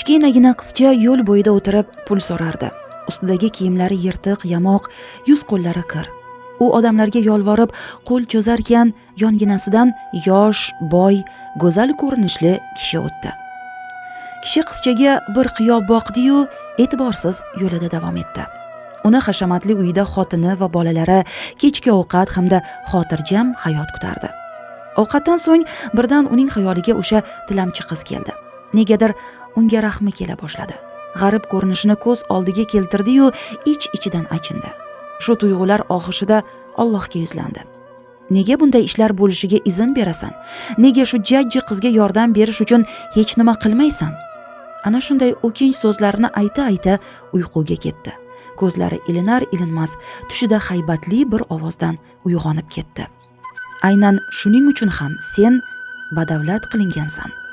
kichkinagina qizcha yo'l bo'yida o'tirib pul so'rardi. Ustidagi kiyimlari yirtiq, yamoq, yuz-qo'llari kir. U odamlarga yolvorib qo'l cho'zarkan, yonginasidan yosh, boy, go'zal ko'rinishli kishi o'tdi. Kishi qizchaga bir qiyo boqdi-yu, e'tiborsiz yo'lida davom etdi. Uni hashamatli uyida xotini va bolalari kechki ovqat hamda xotirjam hayot kutardi. Ovqatdan so'ng birdan uning xayoliga o'sha tilamchi qiz keldi. Negadir unga rahmi kela boshladi. G'arib ko'rinishini ko'z oldiga keltirdi-yu, ich-ichidan achindi. Shu tuyg'ular og'ishida Allohga yuzlandi. Nega bunday ishlar bo'lishiga izn berasan? Nega shu jajji qizga yordam berish uchun hech nima qilmaysan? Ana shunday o'kinch so'zlarni ayta-ayta uyquga ketdi. Ko'zlari ilinar-ilinmas tushida haybatli bir ovozdan uyg'onib ketdi. Aynan shuning uchun ham sen badavlat qilingansan.